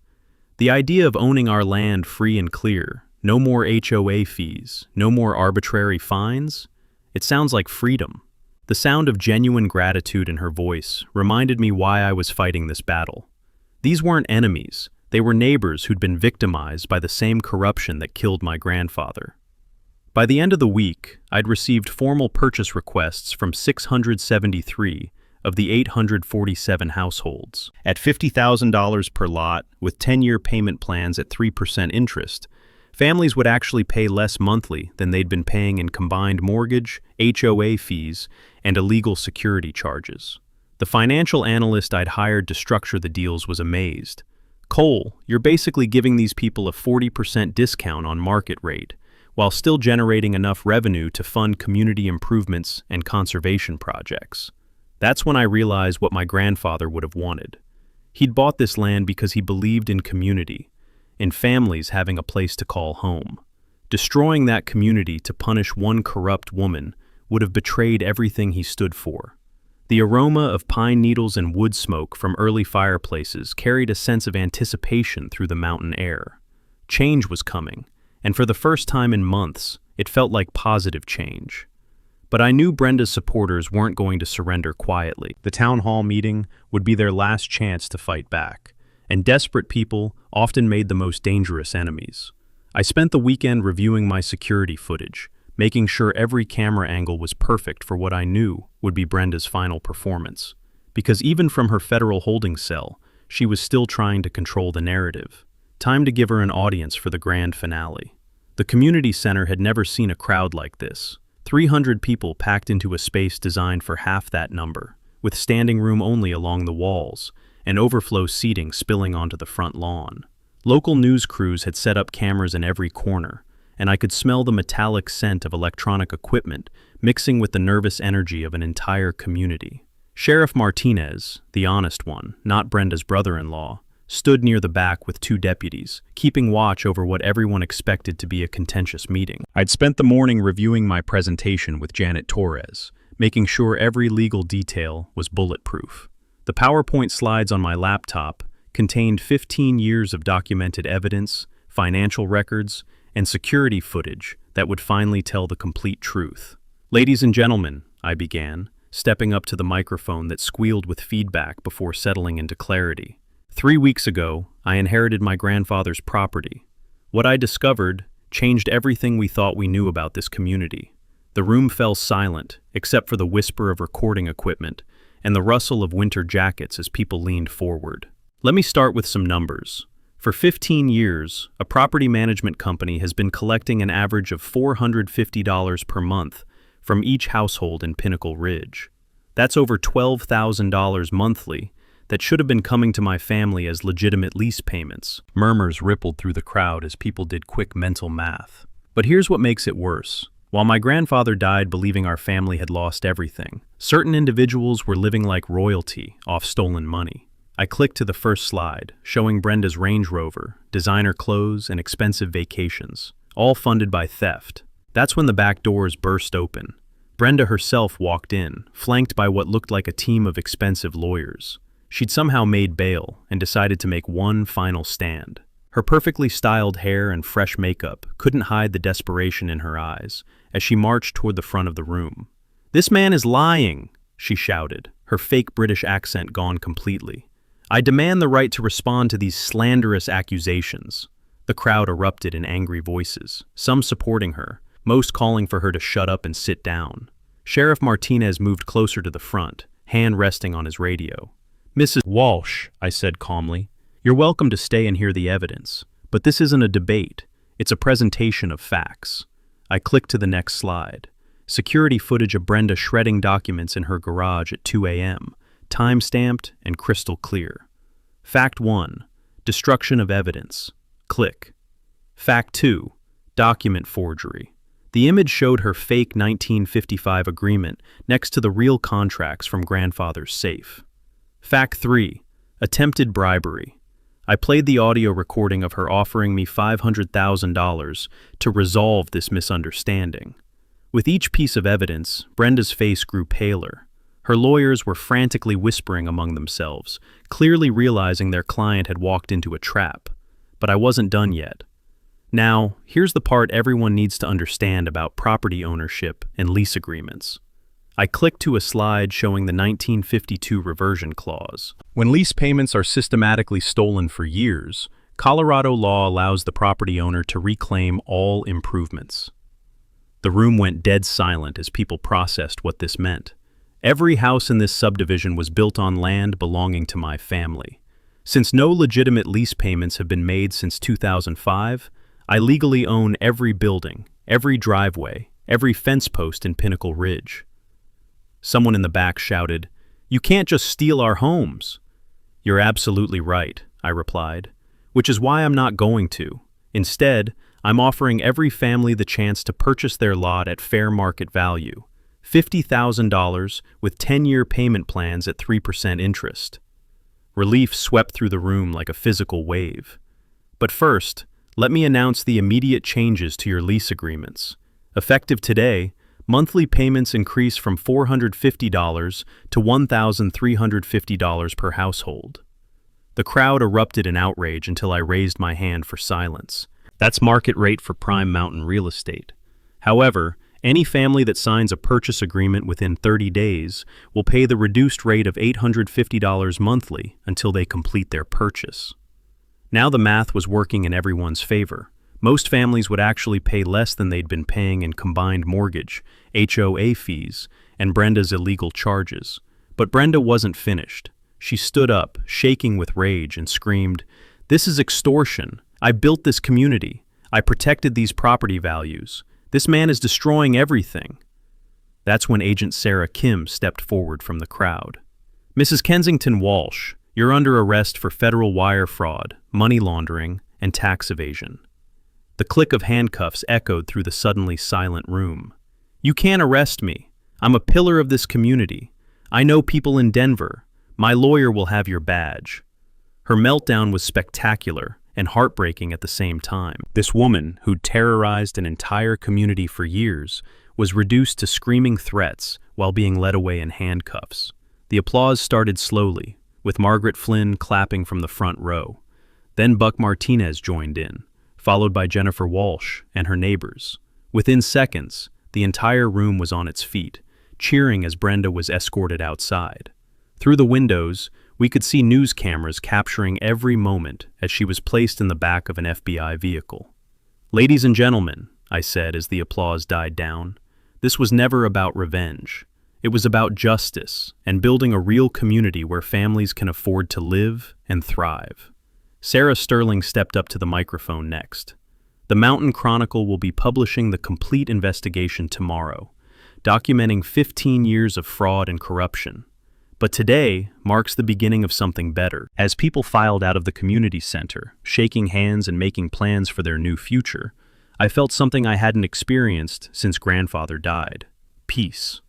"The idea of owning our land free and clear, no more HOA fees, no more arbitrary fines, it sounds like freedom." The sound of genuine gratitude in her voice reminded me why I was fighting this battle. These weren't enemies, they were neighbors who'd been victimized by the same corruption that killed my grandfather. By the end of the week, I'd received formal purchase requests from 673 of the 847 households. At $50,000 per lot, with 10-year payment plans at 3% interest, families would actually pay less monthly than they'd been paying in combined mortgage, HOA fees, and illegal security charges. The financial analyst I'd hired to structure the deals was amazed. "Cole, you're basically giving these people a 40% discount on market rate, while still generating enough revenue to fund community improvements and conservation projects." That's when I realized what my grandfather would have wanted. He'd bought this land because he believed in community, in families having a place to call home. Destroying that community to punish one corrupt woman would have betrayed everything he stood for. The aroma of pine needles and wood smoke from early fireplaces carried a sense of anticipation through the mountain air. Change was coming, and for the first time in months, it felt like positive change. But I knew Brenda's supporters weren't going to surrender quietly. The town hall meeting would be their last chance to fight back, and desperate people often made the most dangerous enemies. I spent the weekend reviewing my security footage, making sure every camera angle was perfect for what I knew would be Brenda's final performance. Because even from her federal holding cell, she was still trying to control the narrative. Time to give her an audience for the grand finale. The community center had never seen a crowd like this. 300 people packed into a space designed for half that number, with standing room only along the walls, and overflow seating spilling onto the front lawn. Local news crews had set up cameras in every corner, and I could smell the metallic scent of electronic equipment mixing with the nervous energy of an entire community. Sheriff Martinez, the honest one, not Brenda's brother-in-law, stood near the back with 2 deputies, keeping watch over what everyone expected to be a contentious meeting. I'd spent the morning reviewing my presentation with Janet Torres, making sure every legal detail was bulletproof. The PowerPoint slides on my laptop contained 15 years of documented evidence, financial records, and security footage that would finally tell the complete truth. "Ladies and gentlemen," I began, stepping up to the microphone that squealed with feedback before settling into clarity. 3 weeks ago, I inherited my grandfather's property. What I discovered changed everything we thought we knew about this community. The room fell silent, except for the whisper of recording equipment and the rustle of winter jackets as people leaned forward. Let me start with some numbers. For 15 years, a property management company has been collecting an average of $450 per month from each household in Pinnacle Ridge. That's over $12,000 monthly that should have been coming to my family as legitimate lease payments. Murmurs rippled through the crowd as people did quick mental math. But here's what makes it worse. While my grandfather died believing our family had lost everything, certain individuals were living like royalty off stolen money. I clicked to the first slide, showing Brenda's Range Rover, designer clothes, and expensive vacations, all funded by theft. That's when the back doors burst open. Brenda herself walked in, flanked by what looked like a team of expensive lawyers. She'd somehow made bail and decided to make one final stand. Her perfectly styled hair and fresh makeup couldn't hide the desperation in her eyes as she marched toward the front of the room. "This man is lying," she shouted, her fake British accent gone completely. "I demand the right to respond to these slanderous accusations." The crowd erupted in angry voices, some supporting her, most calling for her to shut up and sit down. Sheriff Martinez moved closer to the front, hand resting on his radio. "Mrs. Walsh," I said calmly, "you're welcome to stay and hear the evidence, but this isn't a debate, it's a presentation of facts." I clicked to the next slide. Security footage of Brenda shredding documents in her garage at 2 a.m., time-stamped and crystal clear. Fact 1, destruction of evidence. Click. Fact 2, document forgery. The image showed her fake 1955 agreement next to the real contracts from grandfather's safe. Fact 3, attempted bribery. I played the audio recording of her offering me $500,000 to resolve this misunderstanding. With each piece of evidence, Brenda's face grew paler. Her lawyers were frantically whispering among themselves, clearly realizing their client had walked into a trap. But I wasn't done yet. Now, here's the part everyone needs to understand about property ownership and lease agreements. I clicked to a slide showing the 1952 reversion clause. When lease payments are systematically stolen for years, Colorado law allows the property owner to reclaim all improvements. The room went dead silent as people processed what this meant. Every house in this subdivision was built on land belonging to my family. Since no legitimate lease payments have been made since 2005, I legally own every building, every driveway, every fence post in Pinnacle Ridge. Someone in the back shouted, "You can't just steal our homes." "You're absolutely right," I replied, "which is why I'm not going to. Instead, I'm offering every family the chance to purchase their lot at fair market value, $50,000 with 10-year payment plans at 3% interest. Relief swept through the room like a physical wave. But first, let me announce the immediate changes to your lease agreements. Effective today, monthly payments increase from $450 to $1,350 per household. The crowd erupted in outrage until I raised my hand for silence. That's market rate for prime mountain real estate. However, any family that signs a purchase agreement within 30 days will pay the reduced rate of $850 monthly until they complete their purchase. Now the math was working in everyone's favor. Most families would actually pay less than they'd been paying in combined mortgage, HOA fees, and Brenda's illegal charges. But Brenda wasn't finished. She stood up, shaking with rage, and screamed, "This is extortion. I built this community. I protected these property values. This man is destroying everything." That's when Agent Sarah Kim stepped forward from the crowd. "Mrs. Kensington Walsh, you're under arrest for federal wire fraud, money laundering, and tax evasion." The click of handcuffs echoed through the suddenly silent room. "You can't arrest me. I'm a pillar of this community. I know people in Denver. My lawyer will have your badge." Her meltdown was spectacular and heartbreaking at the same time. This woman, who'd terrorized an entire community for years, was reduced to screaming threats while being led away in handcuffs. The applause started slowly, with Margaret Flynn clapping from the front row. Then Buck Martinez joined in, followed by Jennifer Walsh and her neighbors. Within seconds, the entire room was on its feet, cheering as Brenda was escorted outside. Through the windows, we could see news cameras capturing every moment as she was placed in the back of an FBI vehicle. "Ladies and gentlemen," I said as the applause died down, "this was never about revenge. It was about justice and building a real community where families can afford to live and thrive." Sarah Sterling stepped up to the microphone next. "The Mountain Chronicle will be publishing the complete investigation tomorrow, documenting 15 years of fraud and corruption. But today marks the beginning of something better." As people filed out of the community center, shaking hands and making plans for their new future, I felt something I hadn't experienced since grandfather died: peace.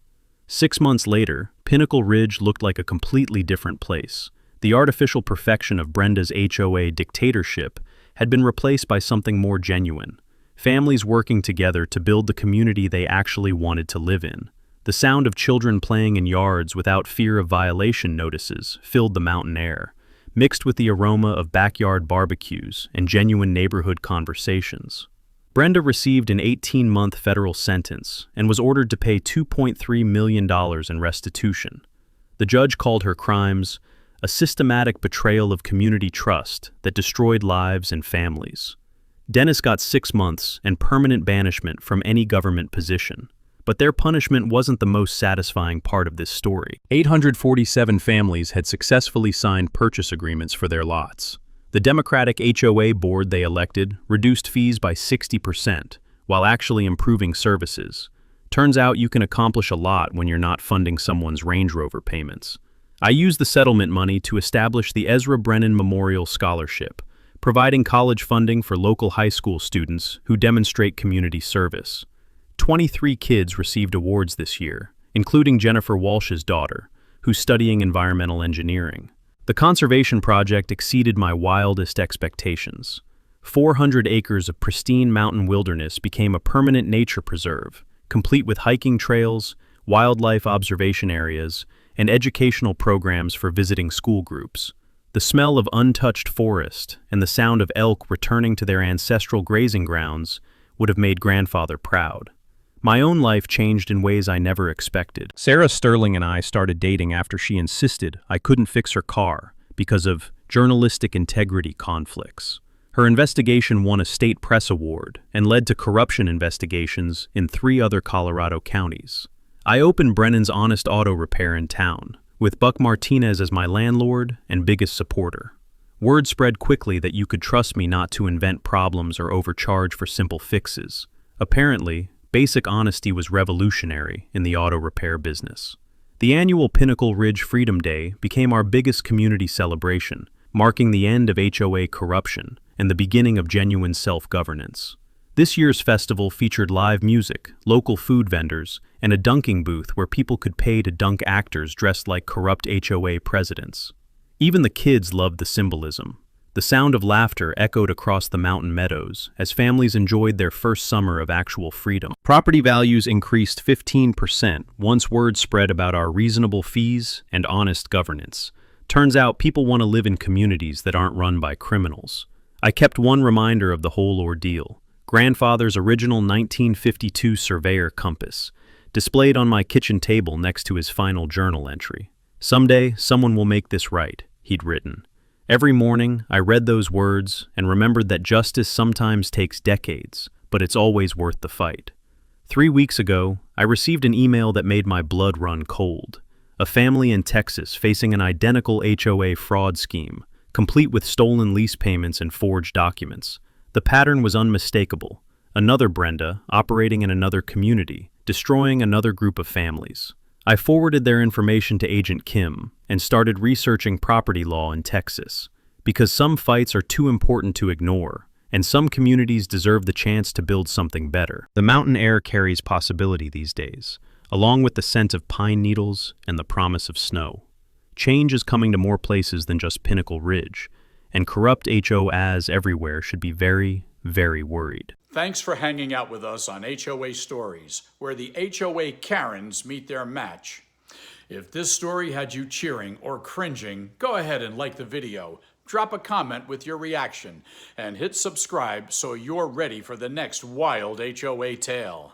6 months later, Pinnacle Ridge looked like a completely different place. The artificial perfection of Brenda's HOA dictatorship had been replaced by something more genuine: families working together to build the community they actually wanted to live in. The sound of children playing in yards without fear of violation notices filled the mountain air, mixed with the aroma of backyard barbecues and genuine neighborhood conversations. Brenda received an 18-month federal sentence and was ordered to pay $2.3 million in restitution. The judge called her crimes a systematic betrayal of community trust that destroyed lives and families. Dennis got 6 months and permanent banishment from any government position. But their punishment wasn't the most satisfying part of this story. 847 families had successfully signed purchase agreements for their lots. The Democratic HOA board they elected reduced fees by 60%, while actually improving services. Turns out you can accomplish a lot when you're not funding someone's Range Rover payments. I used the settlement money to establish the Ezra Brennan Memorial Scholarship, providing college funding for local high school students who demonstrate community service. 23 kids received awards this year, including Jennifer Walsh's daughter, who's studying environmental engineering. The conservation project exceeded my wildest expectations. 400 acres of pristine mountain wilderness became a permanent nature preserve, complete with hiking trails, wildlife observation areas, and educational programs for visiting school groups. The smell of untouched forest and the sound of elk returning to their ancestral grazing grounds would have made grandfather proud. My own life changed in ways I never expected. Sarah Sterling and I started dating after she insisted I couldn't fix her car because of journalistic integrity conflicts. Her investigation won a state press award and led to corruption investigations in 3 other Colorado counties. I opened Brennan's Honest Auto Repair in town, with Buck Martinez as my landlord and biggest supporter. Word spread quickly that you could trust me not to invent problems or overcharge for simple fixes. Apparently, basic honesty was revolutionary in the auto repair business. The annual Pinnacle Ridge Freedom Day became our biggest community celebration, marking the end of HOA corruption and the beginning of genuine self-governance. This year's festival featured live music, local food vendors, and a dunking booth where people could pay to dunk actors dressed like corrupt HOA presidents. Even the kids loved the symbolism. The sound of laughter echoed across the mountain meadows as families enjoyed their first summer of actual freedom. Property values increased 15% once word spread about our reasonable fees and honest governance. Turns out people want to live in communities that aren't run by criminals. I kept one reminder of the whole ordeal: grandfather's original 1952 Surveyor compass, displayed on my kitchen table next to his final journal entry. "Someday, someone will make this right," he'd written. Every morning, I read those words and remembered that justice sometimes takes decades, but it's always worth the fight. 3 weeks ago, I received an email that made my blood run cold. A family in Texas facing an identical HOA fraud scheme, complete with stolen lease payments and forged documents. The pattern was unmistakable. Another Brenda, operating in another community, destroying another group of families. I forwarded their information to Agent Kim and started researching property law in Texas, because some fights are too important to ignore, and some communities deserve the chance to build something better. The mountain air carries possibility these days, along with the scent of pine needles and the promise of snow. Change is coming to more places than just Pinnacle Ridge, and corrupt HOAs everywhere should be very, very worried. Thanks for hanging out with us on HOA Stories, where the HOA Karens meet their match. If this story had you cheering or cringing, go ahead and like the video, drop a comment with your reaction, and hit subscribe so you're ready for the next wild HOA tale.